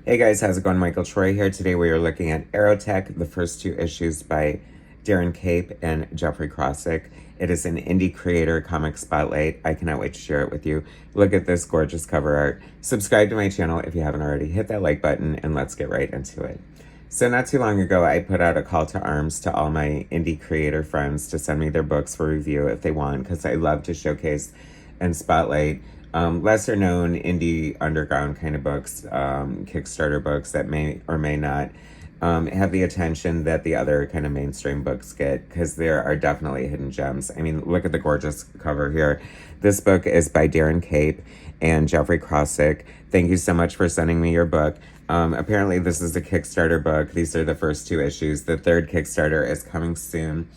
Hey guys, how's it going? Michael Troy here. Today we are looking at EROTECH, the first two issues by Darin Cape and Geoffrey Krawczyk. It is an indie creator comic spotlight. I cannot wait to share it with you. Look at this gorgeous cover art. Subscribe to my channel if you haven't already. Hit that like button and let's get right into it. So not too long ago, I put out a call to arms to all my indie creator friends to send me their books for review if they want, because I love to showcase and spotlight lesser known indie underground kind of books, Kickstarter books that may or may not have the attention that the other kind of mainstream books get, because there are definitely hidden gems. I mean, look at the gorgeous cover here. This book is by Darin Cape and Geoffrey Krawczyk. Thank you so much for sending me your book. Apparently this is a Kickstarter book. These are the first two issues. The third Kickstarter is coming soon.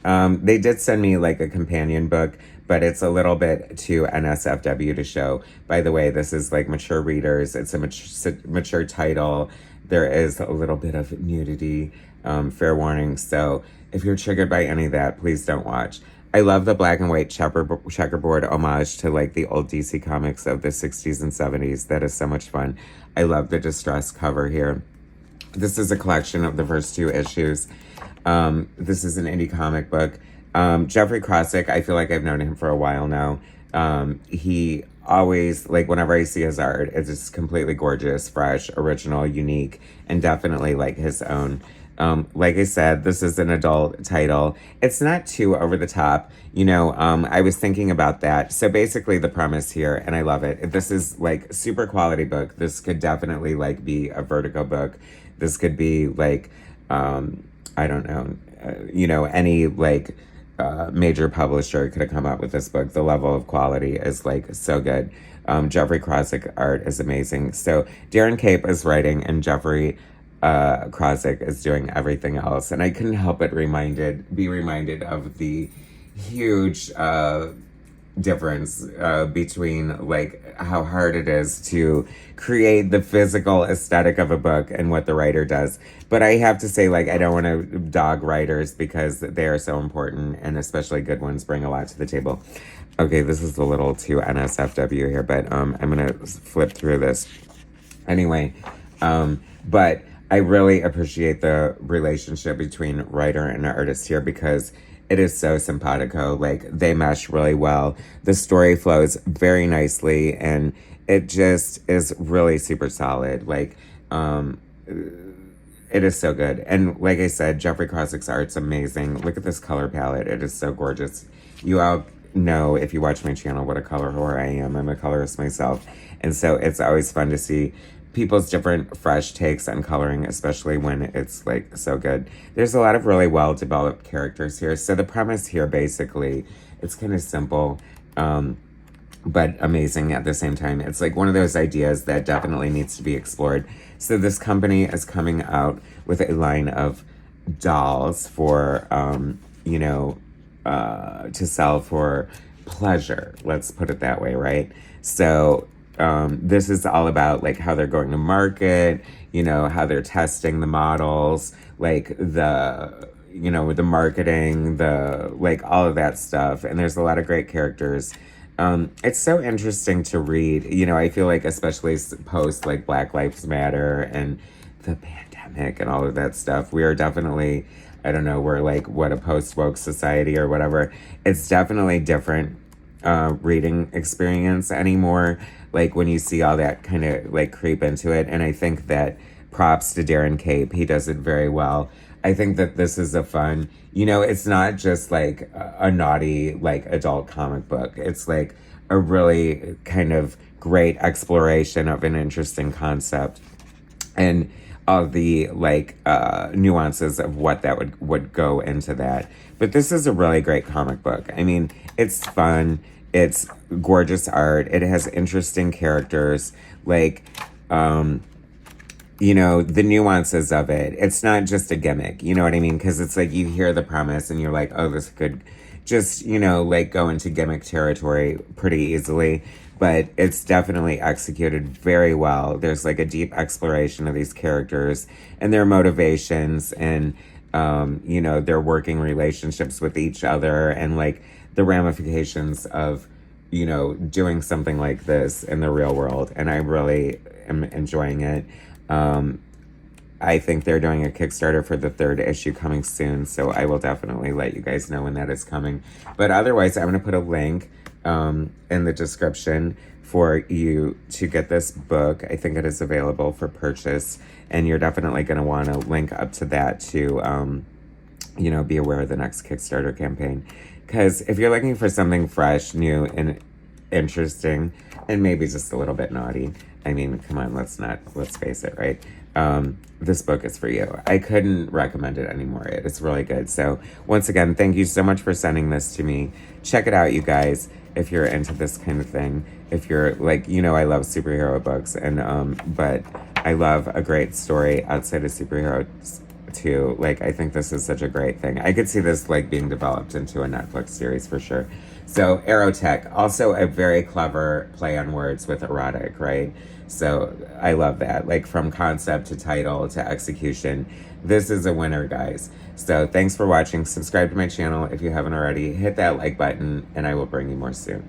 They did send me like a companion book, but it's a little bit too NSFW to show. By the way, this is like mature readers. It's a mature title. There is a little bit of nudity, fair warning. So if you're triggered by any of that, please don't watch. I love the black and white checkerboard homage to like the old DC comics of the 60s and 70s. That is so much fun. I love the distress cover here. This is a collection of the first two issues. This is an indie comic book. Geoffrey Krawczyk, I feel like I've known him for a while now. He always, like, whenever I see his art, it's just completely gorgeous, fresh, original, unique, and definitely like his own. Like I said, this is an adult title. It's not too over the top. You know, I was thinking about that. So basically the premise here, and I love it. This is like super quality book. This could definitely like be a Vertigo book. This could be like, I don't know, any like major publisher could have come up with this book. The level of quality is like so good. Geoffrey Krawczyk art is amazing. So Darin Cape is writing and Geoffrey Krawczyk is doing everything else. And I couldn't help but be reminded of the huge difference between like how hard it is to create the physical aesthetic of a book and what the writer does. But I have to say, like, I don't want to dog writers because they are so important, and especially good ones bring a lot to the table. Okay, this is a little too NSFW here, but I'm gonna flip through this anyway. But I really appreciate the relationship between writer and artist here because it is so simpatico. Like, they mesh really well. The story flows very nicely, and it just is really super solid. Like, it is so good. And like I said, Geoffrey Krawczyk's art's amazing. Look at this color palette. It is so gorgeous. You all know, if you watch my channel, what a color whore I am. I'm a colorist myself. And so it's always fun to see people's different fresh takes on coloring, especially when it's like so good. There's a lot of really well developed characters here. So the premise here, basically, it's kind of simple, but amazing at the same time. It's like one of those ideas that definitely needs to be explored. So this company is coming out with a line of dolls for, to sell for pleasure. Let's put it that way, right? So this is all about like how they're going to market, how they're testing the models, like with the marketing, like all of that stuff. And there's a lot of great characters. It's so interesting to read, I feel like especially post like Black Lives Matter and the pandemic and all of that stuff, we are definitely, I don't know, we're like what a post-woke society or whatever. It's definitely different reading experience anymore, like when you see all that kind of like creep into it. And I think that props to Darin Cape, he does it very well. I think that this is a fun, it's not just like a naughty like adult comic book. It's like a really kind of great exploration of an interesting concept and all the like nuances of what that would go into that. But this is a really great comic book. I mean, it's fun. It's gorgeous art. It has interesting characters. Like, the nuances of it. It's not just a gimmick. You know what I mean? Because it's like you hear the premise and you're like, oh, this could just, like go into gimmick territory pretty easily. But it's definitely executed very well. There's like a deep exploration of these characters and their motivations and, their working relationships with each other and like the ramifications of, doing something like this in the real world. And I really am enjoying it. I think they're doing a Kickstarter for the 3rd issue coming soon, so I will definitely let you guys know when that is coming. But otherwise, I'm going to put a link in the description for you to get this book. I think it is available for purchase, and you're definitely going to want to link up to that to, you know, be aware of the next Kickstarter campaign. Because if you're looking for something fresh, new, and interesting, and maybe just a little bit naughty, I mean, come on, let's face it, right? This book is for you. I couldn't recommend it anymore. It's really good. So once again, thank you so much for sending this to me. Check it out, you guys, if you're into this kind of thing. If you're like, you know, I love superhero books, and but I love a great story outside of superheroes too. Like, I think this is such a great thing. I could see this like being developed into a Netflix series for sure. So EROTECH, also a very clever play on words with erotic, right? So I love that. Like, from concept to title to execution, this is a winner, guys. So thanks for watching. Subscribe to my channel if you haven't already. Hit that like button, and I will bring you more soon.